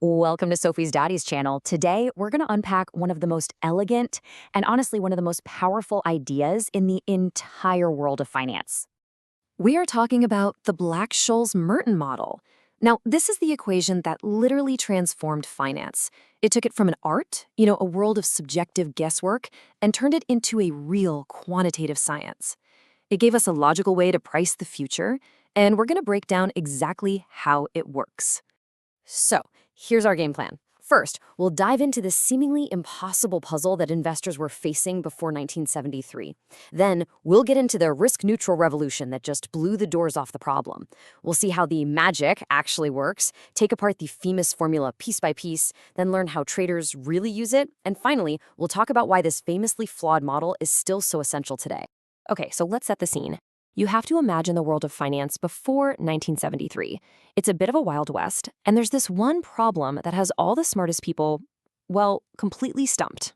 Welcome to Sophie's Daddy's channel. Today, we're going to unpack one of the most elegant and honestly one of the most powerful ideas in the entire world of finance. We are talking about the Black-Scholes-Merton model. Now, this is the equation that literally transformed finance. It took it from an art, a world of subjective guesswork, and turned it into a real quantitative science. It gave us a logical way to price the future, and we're going to break down exactly how it works. So, here's our game plan. First, we'll dive into the seemingly impossible puzzle that investors were facing before 1973. Then, we'll get into the risk-neutral revolution that just blew the doors off the problem. We'll see how the magic actually works, take apart the famous formula piece by piece, then learn how traders really use it, and finally, we'll talk about why this famously flawed model is still so essential today. Okay, so let's set the scene. You have to imagine the world of finance before 1973. It's a bit of a Wild West, and there's this one problem that has all the smartest people, well, completely stumped.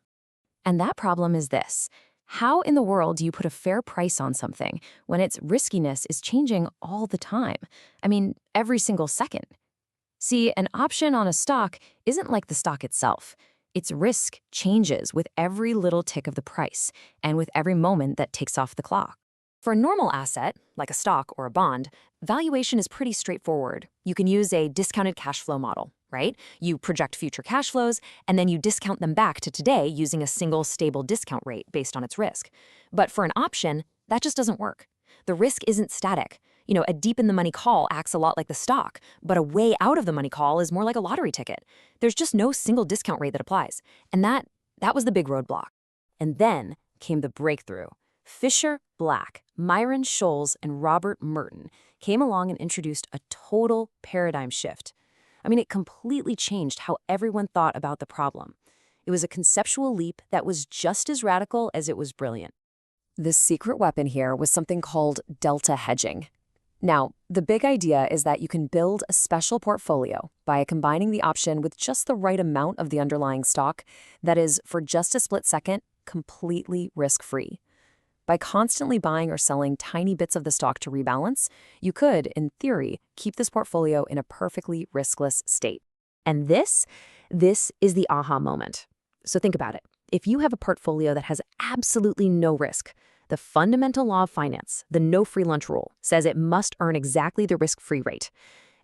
And that problem is this. How in the world do you put a fair price on something when its riskiness is changing all the time? I mean, every single second. See, an option on a stock isn't like the stock itself. Its risk changes with every little tick of the price and with every moment that ticks off the clock. For a normal asset, like a stock or a bond, valuation is pretty straightforward. You can use a discounted cash flow model, right? You project future cash flows, and then you discount them back to today using a single stable discount rate based on its risk. But for an option, that just doesn't work. The risk isn't static. A deep-in-the-money call acts a lot like the stock, but a way out of the money call is more like a lottery ticket. There's just no single discount rate that applies. And that was the big roadblock. And then came the breakthrough. Fisher, Black, Myron Scholes, and Robert Merton came along and introduced a total paradigm shift. I mean, it completely changed how everyone thought about the problem. It was a conceptual leap that was just as radical as it was brilliant. The secret weapon here was something called delta hedging. Now, the big idea is that you can build a special portfolio by combining the option with just the right amount of the underlying stock, that is, for just a split second, completely risk-free. By constantly buying or selling tiny bits of the stock to rebalance, you could, in theory, keep this portfolio in a perfectly riskless state. And this is the aha moment. So think about it. If you have a portfolio that has absolutely no risk, the fundamental law of finance, the no free lunch rule, says it must earn exactly the risk-free rate.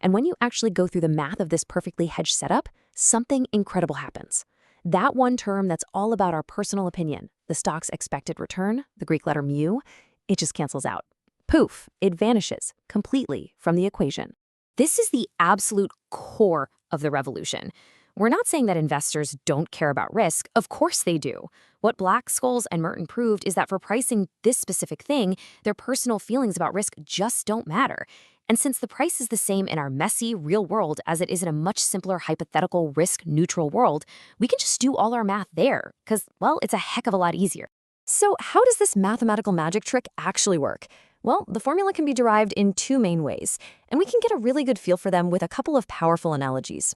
And when you actually go through the math of this perfectly hedged setup, something incredible happens. That one term that's all about our personal opinion, the stock's expected return, the Greek letter mu, it just cancels out. Poof, it vanishes completely from the equation. This is the absolute core of the revolution. We're not saying that investors don't care about risk. Of course they do. What Black-Scholes and Merton proved is that for pricing this specific thing, their personal feelings about risk just don't matter. And since the price is the same in our messy, real world as it is in a much simpler, hypothetical, risk-neutral world, we can just do all our math there, because, well, it's a heck of a lot easier. So how does this mathematical magic trick actually work? Well, the formula can be derived in two main ways, and we can get a really good feel for them with a couple of powerful analogies.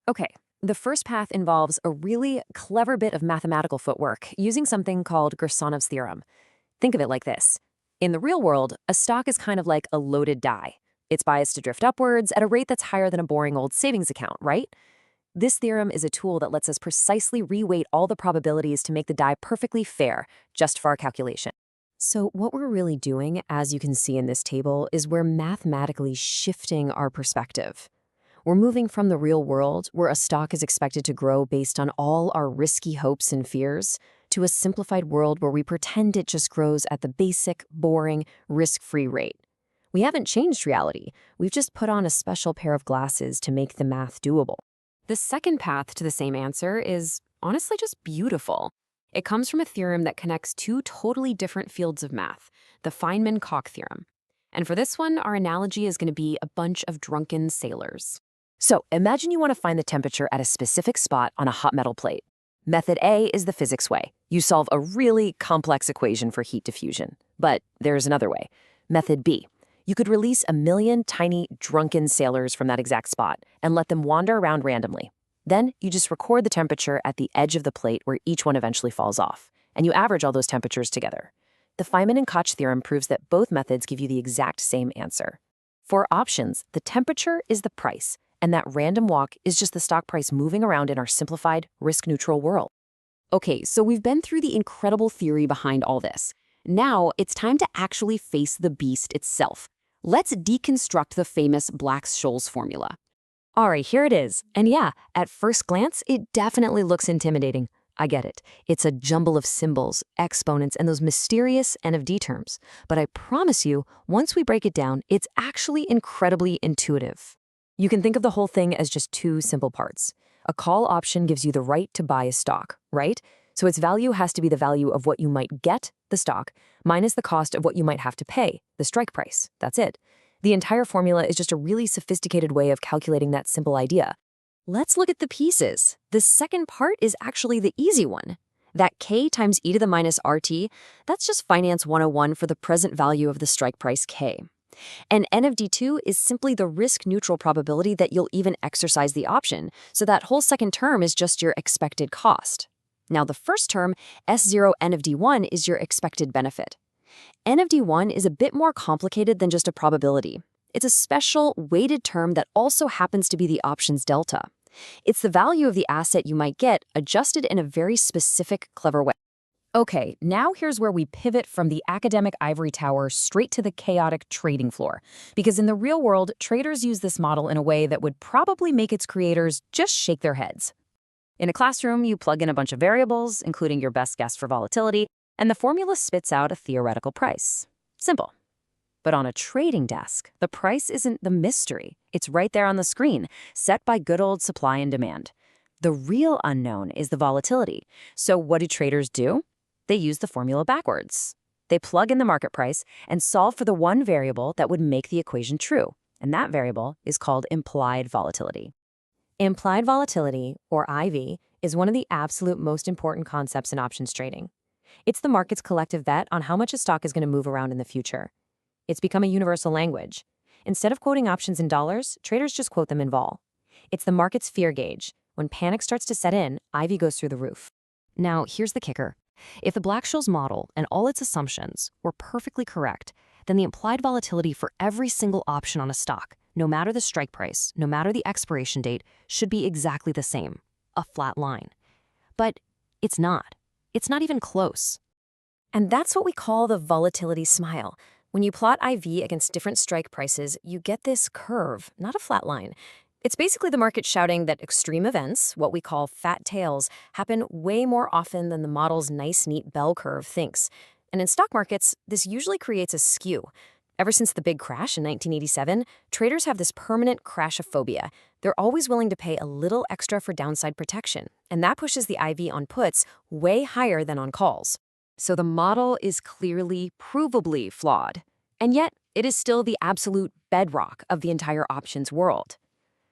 Okay, the first path involves a really clever bit of mathematical footwork using something called Gersonov's theorem. Think of it like this. In the real world, a stock is kind of like a loaded die. It's biased to drift upwards at a rate that's higher than a boring old savings account, right? This theorem is a tool that lets us precisely reweight all the probabilities to make the die perfectly fair, just for our calculation. So what we're really doing, as you can see in this table, is we're mathematically shifting our perspective. We're moving from the real world, where a stock is expected to grow based on all our risky hopes and fears, to a simplified world where we pretend it just grows at the basic, boring, risk-free rate. We haven't changed reality. We've just put on a special pair of glasses to make the math doable. The second path to the same answer is honestly just beautiful. It comes from a theorem that connects two totally different fields of math, the Feynman-Koch theorem. And for this one, our analogy is going to be a bunch of drunken sailors. So imagine you want to find the temperature at a specific spot on a hot metal plate. Method A is the physics way. You solve a really complex equation for heat diffusion. But there's another way. Method B. You could release 1 million tiny, drunken sailors from that exact spot and let them wander around randomly. Then you just record the temperature at the edge of the plate where each one eventually falls off, and you average all those temperatures together. The Feynman and Koch theorem proves that both methods give you the exact same answer. For options, the temperature is the price, and that random walk is just the stock price moving around in our simplified, risk-neutral world. Okay, so we've been through the incredible theory behind all this. Now it's time to actually face the beast itself. Let's deconstruct the famous Black-Scholes formula. All right, here it is. And yeah, at first glance, it definitely looks intimidating. I get it. It's a jumble of symbols, exponents, and those mysterious N of D terms. But I promise you, once we break it down, it's actually incredibly intuitive. You can think of the whole thing as just two simple parts. A call option gives you the right to buy a stock, right? So its value has to be the value of what you might get, the stock, minus the cost of what you might have to pay, the strike price. That's it. The entire formula is just a really sophisticated way of calculating that simple idea. Let's look at the pieces. The second part is actually the easy one. That K times e to the minus RT, that's just Finance 101 for the present value of the strike price K. And N of D2 is simply the risk-neutral probability that you'll even exercise the option, so that whole second term is just your expected cost. Now the first term, S0 N of D1, is your expected benefit. N of D1 is a bit more complicated than just a probability. It's a special, weighted term that also happens to be the option's delta. It's the value of the asset you might get, adjusted in a very specific, clever way. Okay, now here's where we pivot from the academic ivory tower straight to the chaotic trading floor. Because in the real world, traders use this model in a way that would probably make its creators just shake their heads. In a classroom, you plug in a bunch of variables, including your best guess for volatility, and the formula spits out a theoretical price. Simple. But on a trading desk, the price isn't the mystery. It's right there on the screen, set by good old supply and demand. The real unknown is the volatility. So what do traders do? They use the formula backwards. They plug in the market price and solve for the one variable that would make the equation true. And that variable is called implied volatility. Implied volatility, or IV, is one of the absolute most important concepts in options trading. It's the market's collective bet on how much a stock is going to move around in the future. It's become a universal language. Instead of quoting options in dollars, traders just quote them in vol. It's the market's fear gauge. When panic starts to set in, IV goes through the roof. Now, here's the kicker. If the Black-Scholes model and all its assumptions were perfectly correct, then the implied volatility for every single option on a stock, no matter the strike price, no matter the expiration date, should be exactly the same, a flat line. But it's not. It's not even close. And that's what we call the volatility smile. When you plot IV against different strike prices, you get this curve, not a flat line. It's basically the market shouting that extreme events, what we call fat tails, happen way more often than the model's nice, neat bell curve thinks. And in stock markets, this usually creates a skew. Ever since the big crash in 1987, traders have this permanent crashophobia. They're always willing to pay a little extra for downside protection, and that pushes the IV on puts way higher than on calls. So the model is clearly, provably flawed. And yet, it is still the absolute bedrock of the entire options world.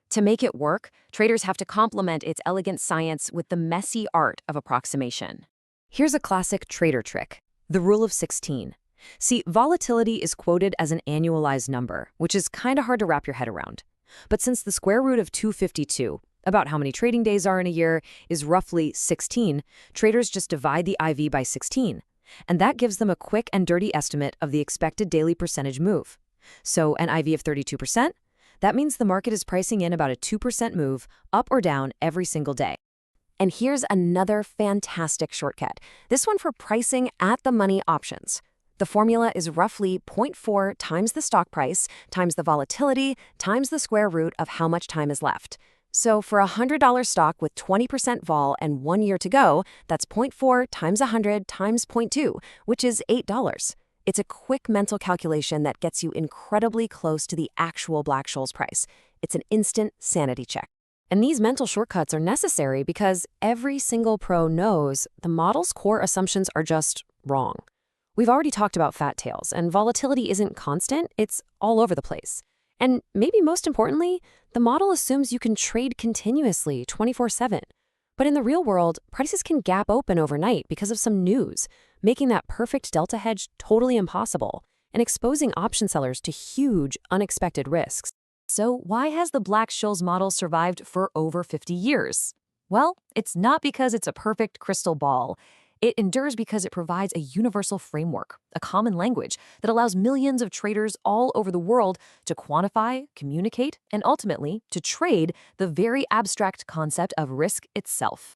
To make it work, traders have to complement its elegant science with the messy art of approximation. Here's a classic trader trick, the rule of 16. See, volatility is quoted as an annualized number, which is kind of hard to wrap your head around. But since the square root of 252, about how many trading days are in a year, is roughly 16, traders just divide the IV by 16. And that gives them a quick and dirty estimate of the expected daily percentage move. So an IV of 32%? That means the market is pricing in about a 2% move, up or down, every single day. And here's another fantastic shortcut, this one for pricing at the money options. The formula is roughly 0.4 times the stock price times the volatility times the square root of how much time is left. So for a $100 stock with 20% vol and 1 year to go, that's 0.4 times 100 times 0.2, which is $8. It's a quick mental calculation that gets you incredibly close to the actual Black-Scholes price. It's an instant sanity check. And these mental shortcuts are necessary because every single pro knows the model's core assumptions are just wrong. We've already talked about fat tails, and volatility isn't constant, it's all over the place. And maybe most importantly, the model assumes you can trade continuously 24/7. But in the real world, prices can gap open overnight because of some news, making that perfect delta hedge totally impossible and exposing option sellers to huge, unexpected risks. So why has the Black-Scholes model survived for over 50 years? Well, it's not because it's a perfect crystal ball. It endures because it provides a universal framework, a common language that allows millions of traders all over the world to quantify, communicate, and ultimately to trade the very abstract concept of risk itself.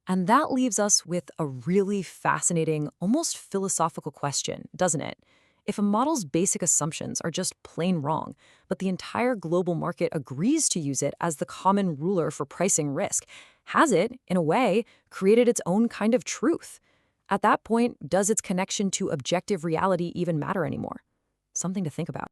And that leaves us with a really fascinating, almost philosophical question, doesn't it? If a model's basic assumptions are just plain wrong, but the entire global market agrees to use it as the common ruler for pricing risk, has it, in a way, created its own kind of truth? At that point, does its connection to objective reality even matter anymore? Something to think about.